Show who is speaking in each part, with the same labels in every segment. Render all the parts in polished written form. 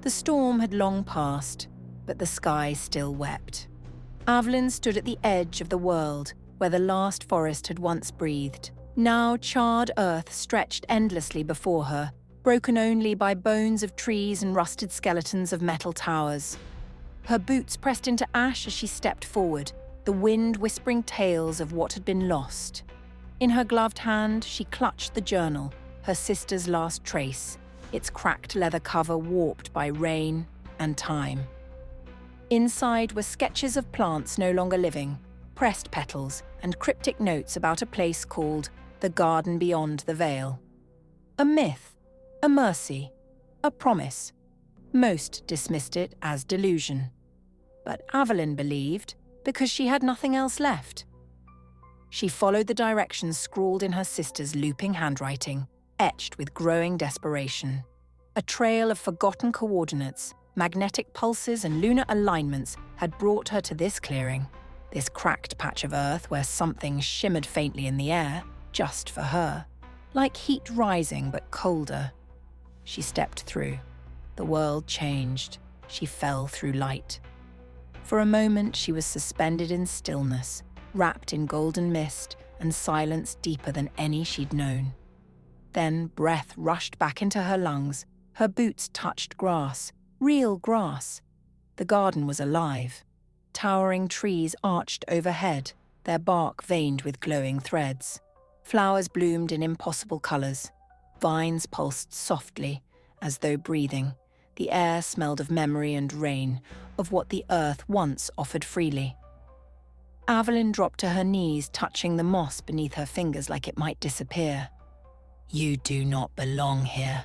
Speaker 1: The storm had long passed, but the sky still wept. Avelyn stood at the edge of the world where the last forest had once breathed. Now charred earth stretched endlessly before her, broken only by bones of trees and rusted skeletons of metal towers. Her boots pressed into ash as she stepped forward, the wind whispering tales of what had been lost. In her gloved hand, she clutched the journal, her sister's last trace, its cracked leather cover warped by rain and time. Inside were sketches of plants no longer living, pressed petals, and cryptic notes about a place called the Garden Beyond the Veil. A myth, a mercy, a promise. Most dismissed it as delusion. But Avelyn believed because she had nothing else left. She followed the directions scrawled in her sister's looping handwriting, etched with growing desperation. A trail of forgotten coordinates, magnetic pulses and lunar alignments had brought her to this clearing, this cracked patch of earth where something shimmered faintly in the air, just for her, like heat rising but colder. She stepped through. The world changed. She fell through light. For a moment she was suspended in stillness, wrapped in golden mist and silence deeper than any she'd known. Then breath rushed back into her lungs. Her boots touched grass, real grass. The garden was alive. Towering trees arched overhead, their bark veined with glowing threads. Flowers bloomed in impossible colours. Vines pulsed softly, as though breathing. The air smelled of memory and rain, of what the earth once offered freely. Avelyn dropped to her knees, touching the moss beneath her fingers like it might disappear. "You do not belong here."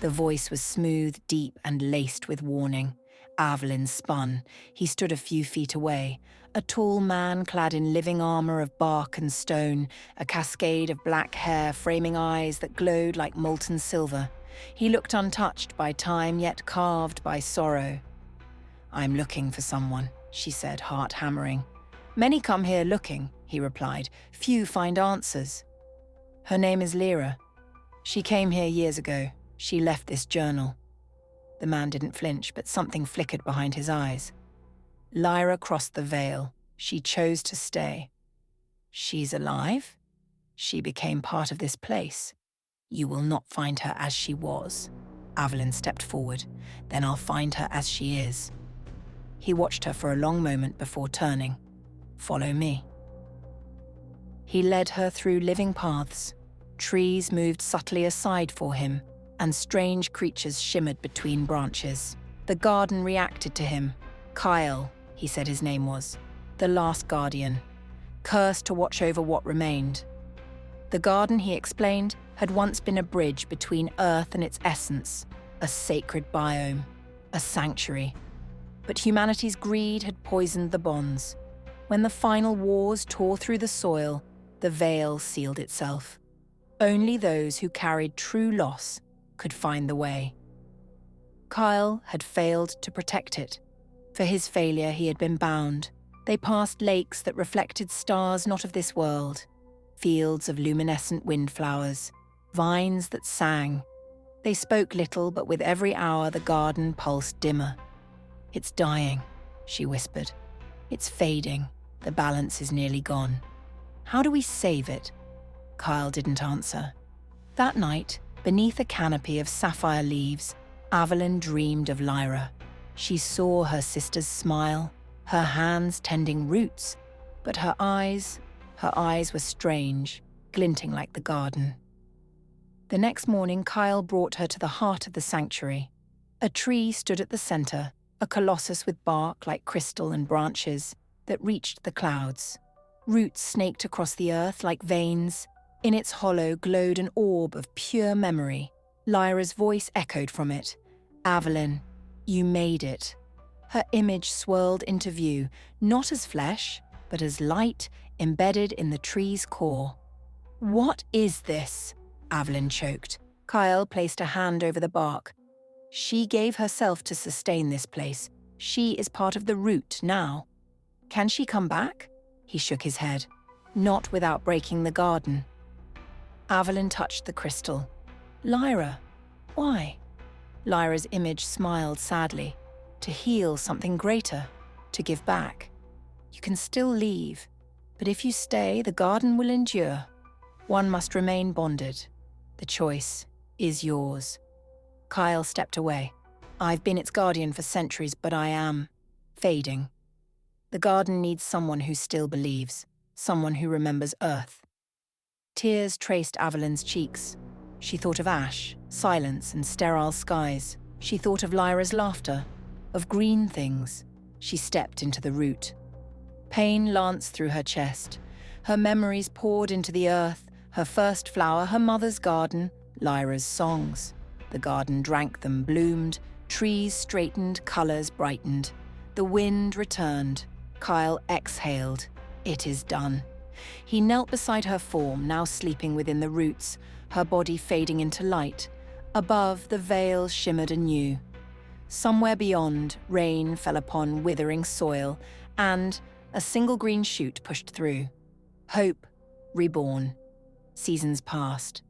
Speaker 1: The voice was smooth, deep, and laced with warning. Avelyn spun. He stood a few feet away, a tall man clad in living armor of bark and stone, a cascade of black hair framing eyes that glowed like molten silver. He looked untouched by time, yet carved by sorrow. "I'm looking for someone," she said, heart hammering. "Many come here looking," he replied. "Few find answers." "Her name is Lyra. She came here years ago. She left this journal." The man didn't flinch, but something flickered behind his eyes. "Lyra crossed the veil. She chose to stay." "She's alive? She became part of this place. You will not find her as she was." Avelyn stepped forward. "Then I'll find her as she is." He watched her for a long moment before turning. "Follow me." He led her through living paths. Trees moved subtly aside for him, and strange creatures shimmered between branches. The garden reacted to him. Kael, he said his name was, the last guardian, cursed to watch over what remained. The garden, he explained, had once been a bridge between Earth and its essence, a sacred biome, a sanctuary. But humanity's greed had poisoned the bonds. When the final wars tore through the soil, the veil sealed itself. Only those who carried true loss could find the way. Kael had failed to protect it. For his failure, he had been bound. They passed lakes that reflected stars not of this world, fields of luminescent windflowers, vines that sang. They spoke little, but with every hour the garden pulsed dimmer. "It's dying," she whispered. "It's fading. The balance is nearly gone. How do we save it?" Kael didn't answer. That night, beneath a canopy of sapphire leaves, Avelyn dreamed of Lyra. She saw her sister's smile, her hands tending roots, but her eyes were strange, glinting like the garden. The next morning, Kael brought her to the heart of the sanctuary. A tree stood at the center, a colossus with bark like crystal and branches that reached the clouds. Roots snaked across the earth like veins. In its hollow glowed an orb of pure memory. Lyra's voice echoed from it. "Avelyn, you made it." Her image swirled into view, not as flesh, but as light embedded in the tree's core. "What is this?" Avelyn choked. Kael placed a hand over the bark. "She gave herself to sustain this place. She is part of the root now. Can she come back?" He shook his head. "Not without breaking the garden." Avelyn touched the crystal. "Lyra, why?" Lyra's image smiled sadly. To heal something greater, to give back. You can still leave, but if you stay, the garden will endure. One must remain bonded. The choice is yours. Kael stepped away. I've been its guardian for centuries, but I am fading. The garden needs someone who still believes, someone who remembers Earth. Tears traced Avelyn's cheeks. She thought of ash, silence, and sterile skies. She thought of Lyra's laughter, of green things. She stepped into the root. Pain lanced through her chest. Her memories poured into the earth, her first flower, her mother's garden, Lyra's songs. The garden drank them, bloomed, trees straightened, colours brightened. The wind returned. Kael exhaled. It is done. He knelt beside her form, now sleeping within the roots, her body fading into light. Above, the veil shimmered anew. Somewhere beyond, rain fell upon withering soil, and a single green shoot pushed through. Hope, reborn. Seasons passed.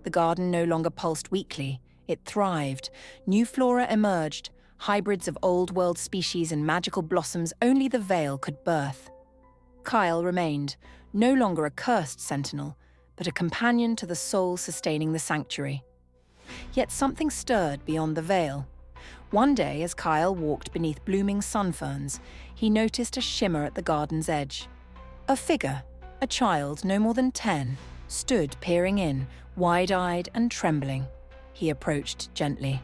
Speaker 1: The garden no longer pulsed weakly. It thrived. New flora emerged, hybrids of old-world species and magical blossoms only the veil could birth. Kael remained, no longer a cursed sentinel, but a companion to the soul sustaining the sanctuary. Yet something stirred beyond the veil. One day, as Kael walked beneath blooming sunferns, he noticed a shimmer at the garden's edge. A figure, a child no more than 10, stood peering in, wide-eyed and trembling. He approached gently.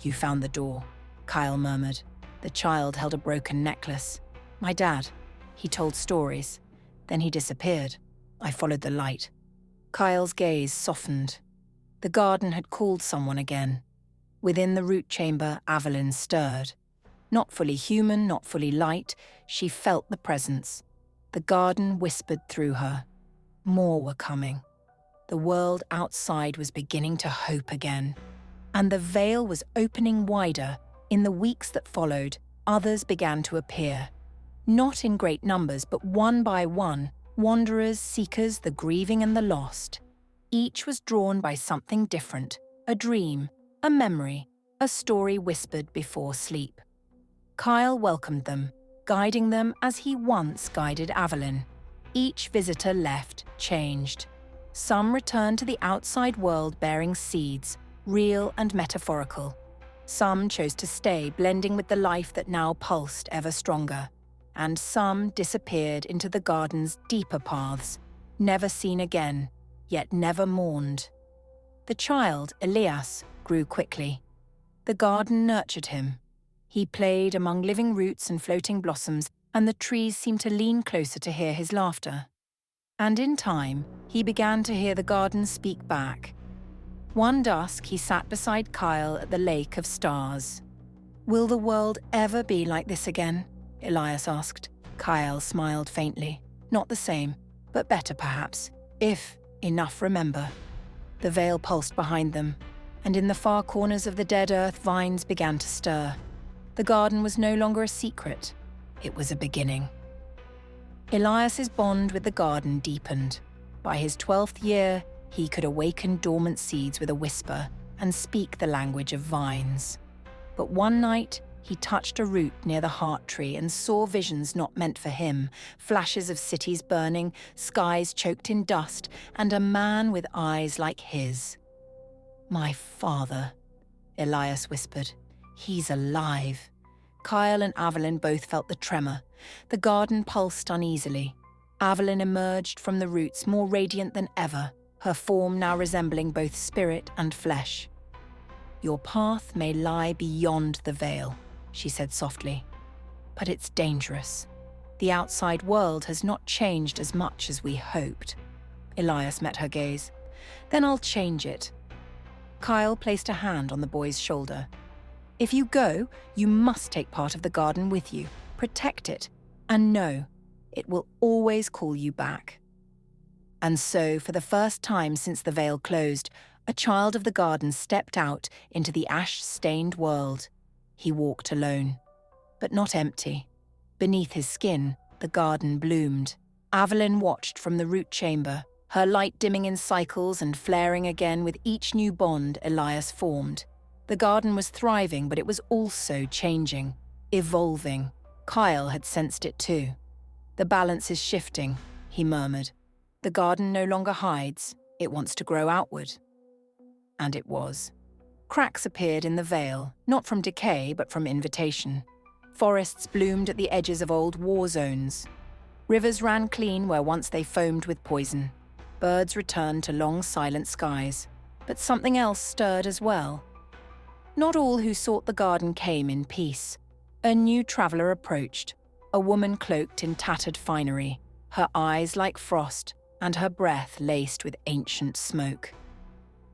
Speaker 1: "You found the door," Kael murmured. The child held a broken necklace. "My dad." He told stories. Then he disappeared. I followed the light. Kael's gaze softened. The garden had called someone again. Within the root chamber, Avelyn stirred. Not fully human, not fully light, she felt the presence. The garden whispered through her. More were coming. The world outside was beginning to hope again. And the veil was opening wider. In the weeks that followed, others began to appear. Not in great numbers, but one by one, wanderers, seekers, the grieving and the lost. Each was drawn by something different, a dream, a memory, a story whispered before sleep. Kael welcomed them, guiding them as he once guided Avelyn. Each visitor left, changed. Some returned to the outside world bearing seeds, real and metaphorical. Some chose to stay, blending with the life that now pulsed ever stronger. And some disappeared into the garden's deeper paths, never seen again, yet never mourned. The child, Elias, grew quickly. The garden nurtured him. He played among living roots and floating blossoms, and the trees seemed to lean closer to hear his laughter. And in time, he began to hear the garden speak back. One dusk, he sat beside Kael at the Lake of Stars. "Will the world ever be like this again?" Elias asked. Kael smiled faintly. "Not the same, but better perhaps, if enough remember." The veil pulsed behind them, and in the far corners of the dead earth vines began to stir. The garden was no longer a secret. It was a beginning. Elias's bond with the garden deepened. By his 12th year, he could awaken dormant seeds with a whisper and speak the language of vines. But one night, he touched a root near the heart tree and saw visions not meant for him, flashes of cities burning, skies choked in dust, and a man with eyes like his. "My father," Elias whispered. "He's alive." Kael and Avelyn both felt the tremor. The garden pulsed uneasily. Avelyn emerged from the roots more radiant than ever, her form now resembling both spirit and flesh. "Your path may lie beyond the veil," she said softly. "But it's dangerous. The outside world has not changed as much as we hoped." Elias met her gaze. "Then I'll change it." Kael placed a hand on the boy's shoulder. "If you go, you must take part of the garden with you, protect it, and know, it will always call you back." And so, for the first time since the veil closed, a child of the garden stepped out into the ash-stained world. He walked alone, but not empty. Beneath his skin, the garden bloomed. Avelyn watched from the root chamber, her light dimming in cycles and flaring again with each new bond Elias formed. The garden was thriving, but it was also changing, evolving. Kael had sensed it too. "The balance is shifting," he murmured. "The garden no longer hides, it wants to grow outward." And it was. Cracks appeared in the veil, not from decay, but from invitation. Forests bloomed at the edges of old war zones. Rivers ran clean where once they foamed with poison. Birds returned to long, silent skies. But something else stirred as well. Not all who sought the garden came in peace. A new traveller approached, a woman cloaked in tattered finery, her eyes like frost and her breath laced with ancient smoke.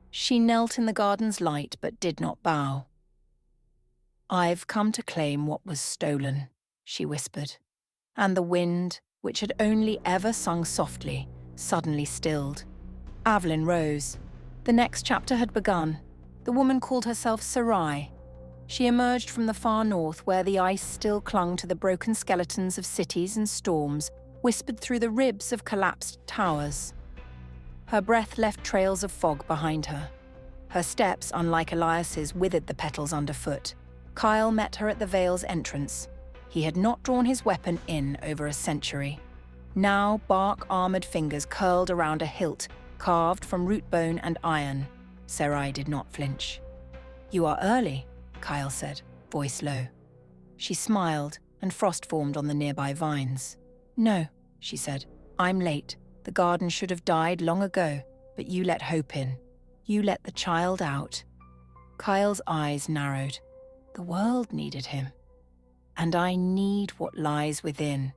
Speaker 1: She knelt in the garden's light but did not bow. "I've come to claim what was stolen," she whispered, and the wind, which had only ever sung softly, suddenly stilled. Avelyn rose. The next chapter had begun. The woman called herself Sarai. She emerged from the far north where the ice still clung to the broken skeletons of cities and storms, whispered through the ribs of collapsed towers. Her breath left trails of fog behind her. Her steps, unlike Elias's, withered the petals underfoot. Kael met her at the Vale's entrance. He had not drawn his weapon in over a century. Now bark-armoured fingers curled around a hilt, carved from root bone and iron. Sarai did not flinch. "You are early," Kael said, voice low. She smiled, and frost formed on the nearby vines. "No," she said, "I'm late. The garden should have died long ago, but you let hope in. You let the child out." Kael's eyes narrowed. The world needed him. "And I need what lies within."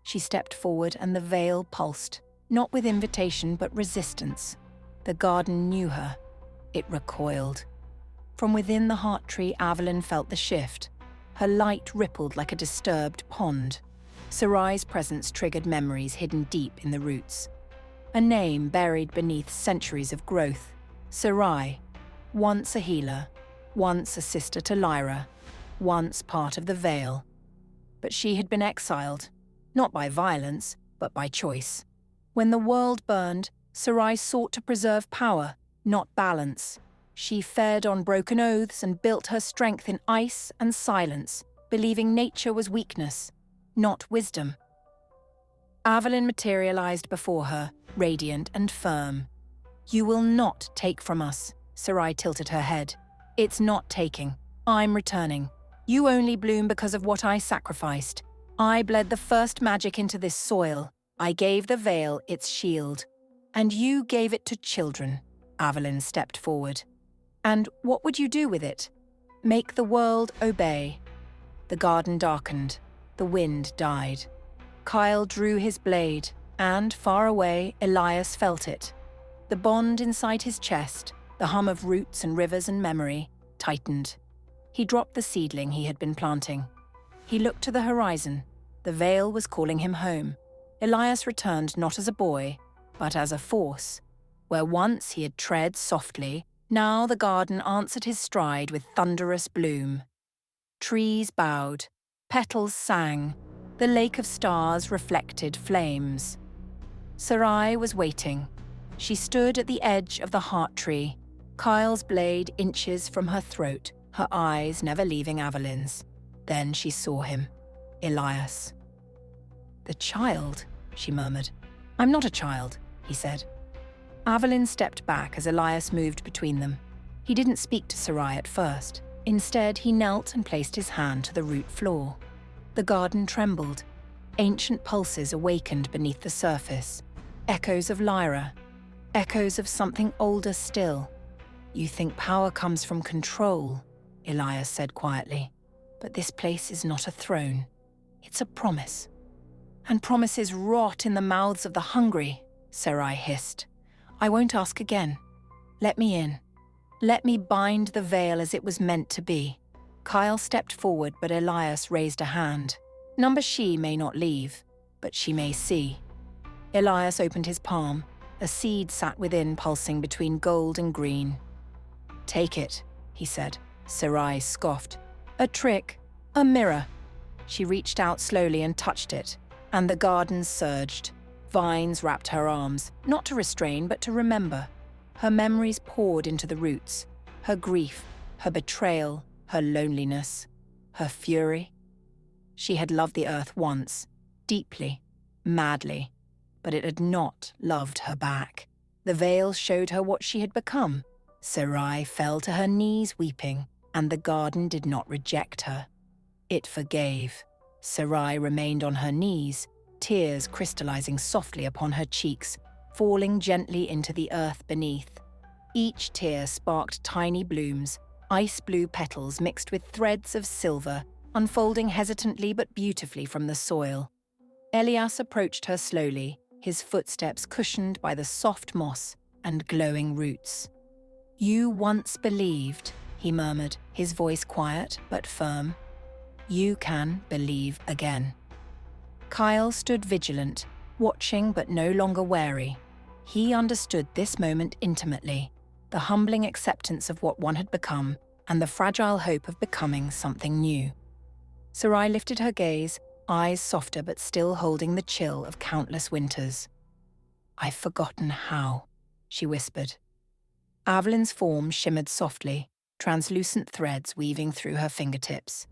Speaker 1: She stepped forward and the veil pulsed, not with invitation but resistance. The garden knew her. It recoiled. From within the heart tree, Avelyn felt the shift. Her light rippled like a disturbed pond. Sarai's presence triggered memories hidden deep in the roots. A name buried beneath centuries of growth. Sarai, once a healer, once a sister to Lyra, once part of the Vale. But she had been exiled, not by violence, but by choice. When the world burned, Sarai sought to preserve power, not balance. She fed on broken oaths and built her strength in ice and silence, believing nature was weakness, not wisdom. Avelyn materialized before her, radiant and firm. "You will not take from us," Sarai tilted her head. "It's not taking. I'm returning. You only bloom because of what I sacrificed. I bled the first magic into this soil. I gave the Vale its shield. And you gave it to children." Avelyn stepped forward. "And what would you do with it? Make the world obey." The garden darkened. The wind died. Kael drew his blade, and, far away, Elias felt it. The bond inside his chest, the hum of roots and rivers and memory, tightened. He dropped the seedling he had been planting. He looked to the horizon. The Vale was calling him home. Elias returned not as a boy, but as a force. Where once he had tread softly, now the garden answered his stride with thunderous bloom. Trees bowed, petals sang, the lake of stars reflected flames. Sarai was waiting. She stood at the edge of the heart tree, Kael's blade inches from her throat, her eyes never leaving Avelyn's. Then she saw him, Elias. "The child," she murmured. "I'm not a child," he said. Avelyn stepped back as Elias moved between them. He didn't speak to Sarai at first. Instead, he knelt and placed his hand to the root floor. The garden trembled. Ancient pulses awakened beneath the surface. Echoes of Lyra. Echoes of something older still. "You think power comes from control," Elias said quietly. "But this place is not a throne. It's a promise. And promises rot in the mouths of the hungry," Sarai hissed. "I won't ask again. Let me in. Let me bind the veil as it was meant to be." Kael stepped forward, but Elias raised a hand. Number she may not leave, but she may see. Elias opened his palm. A seed sat within, pulsing between gold and green. "Take it," he said. Sarai scoffed. "A trick. A mirror." She reached out slowly and touched it, and the garden surged. Vines wrapped her arms, not to restrain but to remember. Her memories poured into the roots. Her grief, her betrayal, her loneliness, her fury. She had loved the earth once, deeply, madly, but it had not loved her back. The veil showed her what she had become. Sarai fell to her knees weeping, and the garden did not reject her. It forgave. Sarai remained on her knees, tears crystallizing softly upon her cheeks, falling gently into the earth beneath. Each tear sparked tiny blooms, ice-blue petals mixed with threads of silver, unfolding hesitantly but beautifully from the soil. Elias approached her slowly, his footsteps cushioned by the soft moss and glowing roots. "You once believed," he murmured, his voice quiet but firm. "You can believe again." Kael stood vigilant, watching but no longer wary. He understood this moment intimately, the humbling acceptance of what one had become and the fragile hope of becoming something new. Sarai lifted her gaze, eyes softer but still holding the chill of countless winters. "I've forgotten how," she whispered. Avelyn's form shimmered softly, translucent threads weaving through her fingertips.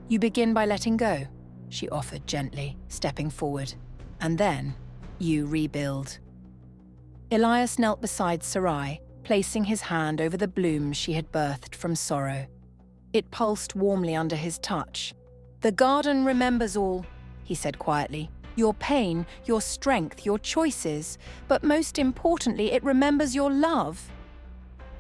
Speaker 1: "You begin by letting go," she offered gently, stepping forward. "And then, you rebuild." Elias knelt beside Sarai, placing his hand over the blooms she had birthed from sorrow. It pulsed warmly under his touch. "The garden remembers all," he said quietly. "Your pain, your strength, your choices, but most importantly, it remembers your love."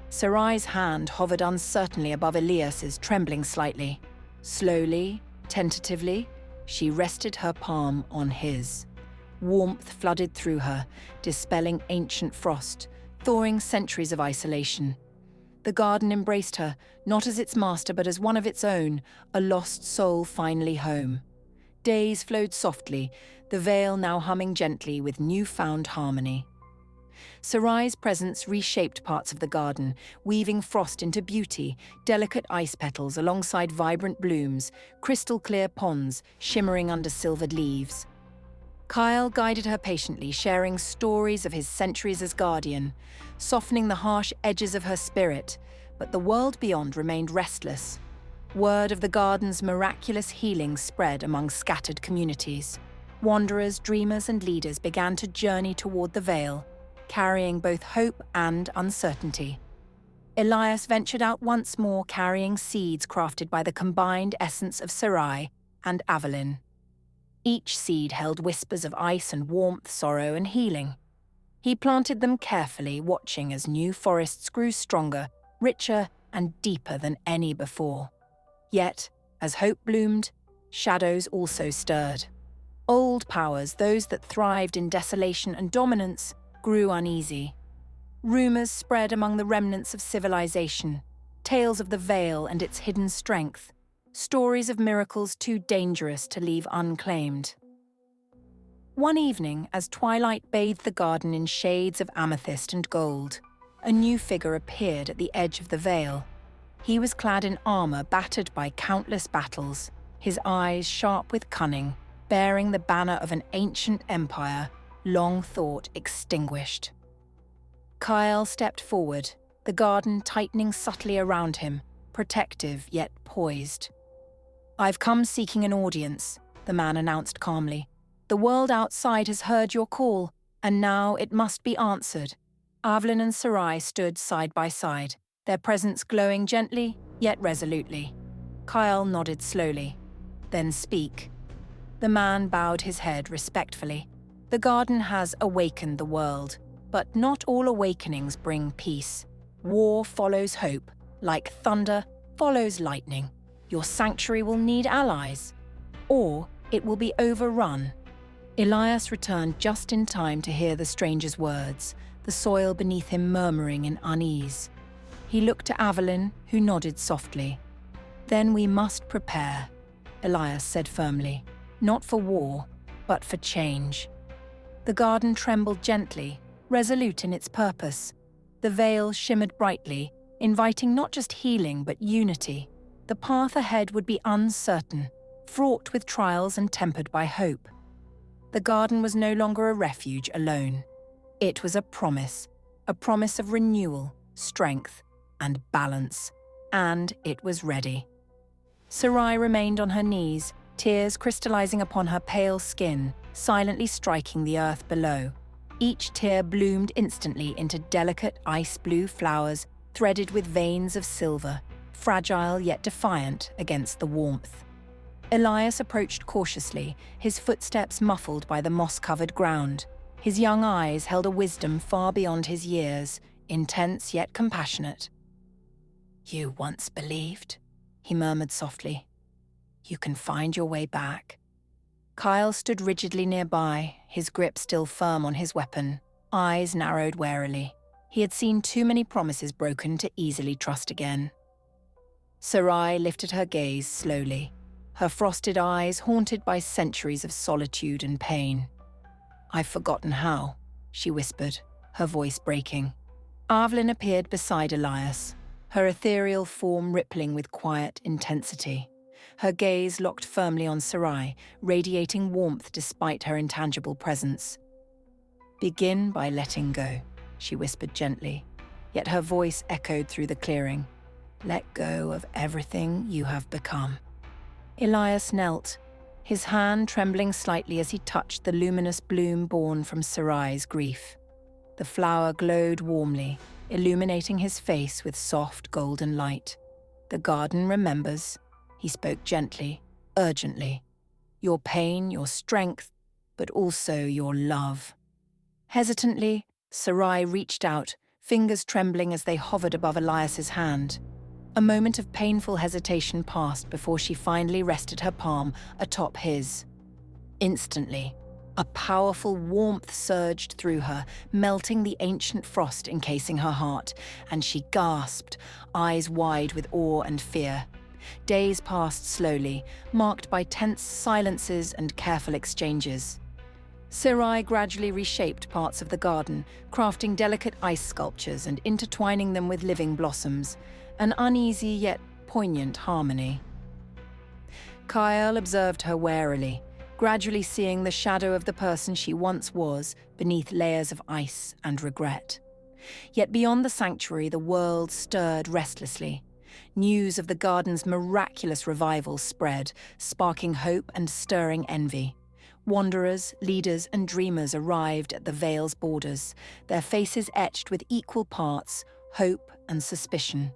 Speaker 1: Sarai's hand hovered uncertainly above Elias's, trembling slightly. Slowly, tentatively, she rested her palm on his. Warmth flooded through her, dispelling ancient frost, thawing centuries of isolation. The garden embraced her, not as its master but as one of its own, a lost soul finally home. Days flowed softly, the veil now humming gently with newfound harmony. Sarai's presence reshaped parts of the garden, weaving frost into beauty, delicate ice petals alongside vibrant blooms, crystal-clear ponds shimmering under silvered leaves. Kael guided her patiently, sharing stories of his centuries as guardian, softening the harsh edges of her spirit, but the world beyond remained restless. Word of the garden's miraculous healing spread among scattered communities. Wanderers, dreamers, and leaders began to journey toward the veil, carrying both hope and uncertainty. Elias ventured out once more, carrying seeds crafted by the combined essence of Sarai and Avelyn. Each seed held whispers of ice and warmth, sorrow and healing. He planted them carefully, watching as new forests grew stronger, richer and deeper than any before. Yet, as hope bloomed, shadows also stirred. Old powers, those that thrived in desolation and dominance, grew uneasy. Rumors spread among the remnants of civilization, tales of the veil and its hidden strength, stories of miracles too dangerous to leave unclaimed. One evening, as twilight bathed the garden in shades of amethyst and gold, a new figure appeared at the edge of the veil. He was clad in armor battered by countless battles, his eyes sharp with cunning, bearing the banner of an ancient empire, long thought extinguished. Kael stepped forward, the garden tightening subtly around him, protective yet poised. "I've come seeking an audience," the man announced calmly. "The world outside has heard your call, and now it must be answered." Avelyn and Sarai stood side by side, their presence glowing gently yet resolutely. Kael nodded slowly. "Then speak." The man bowed his head respectfully. "The garden has awakened the world, but not all awakenings bring peace. War follows hope, like thunder follows lightning. Your sanctuary will need allies, or it will be overrun." Elias returned just in time to hear the stranger's words, the soil beneath him murmuring in unease. He looked to Avelyn, who nodded softly. "Then we must prepare," Elias said firmly, "not for war, but for change." The garden trembled gently, resolute in its purpose. The veil shimmered brightly, inviting not just healing but unity. The path ahead would be uncertain, fraught with trials and tempered by hope. The garden was no longer a refuge alone. It was a promise of renewal, strength, and balance. and it was ready. Sarai remained on her knees, tears crystallizing upon her pale skin, silently striking the earth below. Each tear bloomed instantly into delicate ice-blue flowers threaded with veins of silver, fragile yet defiant against the warmth. Elias approached cautiously, his footsteps muffled by the moss-covered ground. His young eyes held a wisdom far beyond his years, intense yet compassionate. "You once believed," he murmured softly. "You can find your way back." Kael stood rigidly nearby, his grip still firm on his weapon, eyes narrowed warily. He had seen too many promises broken to easily trust again. Sarai lifted her gaze slowly, her frosted eyes haunted by centuries of solitude and pain. "I've forgotten how," she whispered, her voice breaking. Avelyn appeared beside Elias, her ethereal form rippling with quiet intensity. Her gaze locked firmly on Sarai, radiating warmth despite her intangible presence. "Begin by letting go," she whispered gently, yet her voice echoed through the clearing. "Let go of everything you have become." Elias knelt, his hand trembling slightly as he touched the luminous bloom born from Sarai's grief. The flower glowed warmly, illuminating his face with soft golden light. "The garden remembers," he spoke gently, urgently. "Your pain, your strength, but also your love." Hesitantly, Sarai reached out, fingers trembling as they hovered above Elias's hand. A moment of painful hesitation passed before she finally rested her palm atop his. Instantly, a powerful warmth surged through her, melting the ancient frost encasing her heart, and she gasped, eyes wide with awe and fear. Days passed slowly, marked by tense silences and careful exchanges. Sarai gradually reshaped parts of the garden, crafting delicate ice sculptures and intertwining them with living blossoms, an uneasy yet poignant harmony. Kael observed her warily, gradually seeing the shadow of the person she once was beneath layers of ice and regret. Yet beyond the sanctuary, the world stirred restlessly. News of the garden's miraculous revival spread, sparking hope and stirring envy. Wanderers, leaders, and dreamers arrived at the Vale's borders, their faces etched with equal parts hope and suspicion.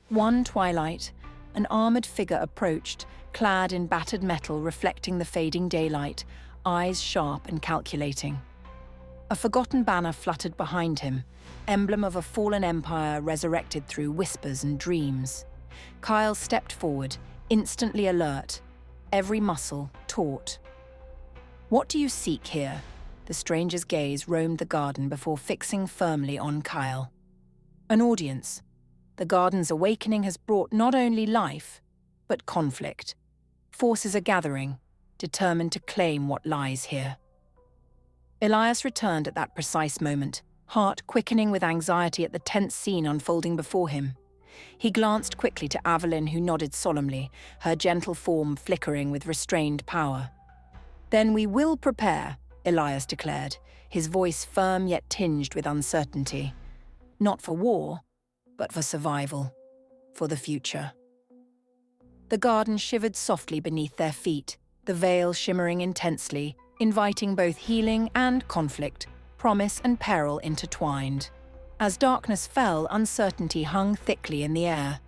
Speaker 1: One twilight, an armored figure approached, clad in battered metal reflecting the fading daylight, eyes sharp and calculating. A forgotten banner fluttered behind him, emblem of a fallen empire resurrected through whispers and dreams. Kael stepped forward, instantly alert, every muscle taut. "What do you seek here?" The stranger's gaze roamed the garden before fixing firmly on Kael. "An audience. The garden's awakening has brought not only life, but conflict. Forces are gathering, determined to claim what lies here." Elias returned at that precise moment, heart quickening with anxiety at the tense scene unfolding before him. He glanced quickly to Avelyn, who nodded solemnly, her gentle form flickering with restrained power. "Then we will prepare," Elias declared, his voice firm yet tinged with uncertainty. "Not for war, but for survival, for the future." The garden shivered softly beneath their feet, the veil shimmering intensely, inviting both healing and conflict, promise and peril intertwined. As darkness fell, uncertainty hung thickly in the air.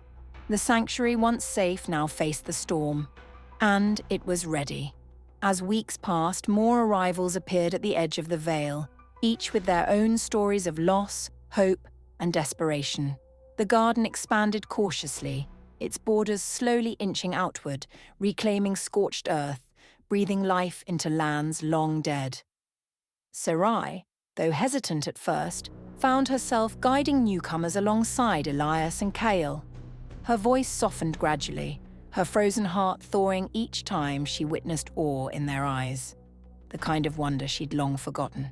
Speaker 1: The sanctuary, once safe, now faced the storm. And it was ready. As weeks passed, more arrivals appeared at the edge of the veil, each with their own stories of loss, hope, and desperation. The garden expanded cautiously, its borders slowly inching outward, reclaiming scorched earth, breathing life into lands long dead. Sarai, though hesitant at first, found herself guiding newcomers alongside Elias and Kael. Her voice softened gradually, her frozen heart thawing each time she witnessed awe in their eyes, the kind of wonder she'd long forgotten.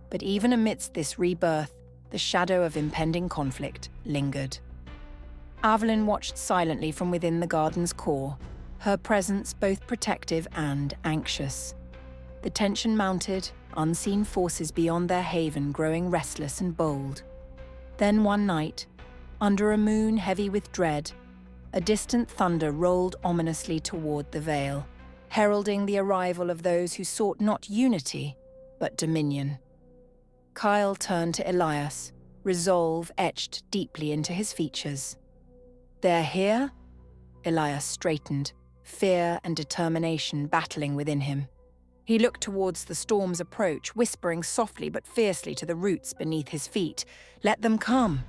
Speaker 1: But even amidst this rebirth, the shadow of impending conflict lingered. Avelyn watched silently from within the garden's core, her presence both protective and anxious. The tension mounted, unseen forces beyond their haven growing restless and bold. Then one night, Under a moon heavy with dread, a distant thunder rolled ominously toward the Vale, heralding the arrival of those who sought not unity, but dominion. Kael turned to Elias, resolve etched deeply into his features. "They're here?" Elias straightened, fear and determination battling within him. He looked towards the storm's approach, whispering softly but fiercely to the roots beneath his feet, "Let them come.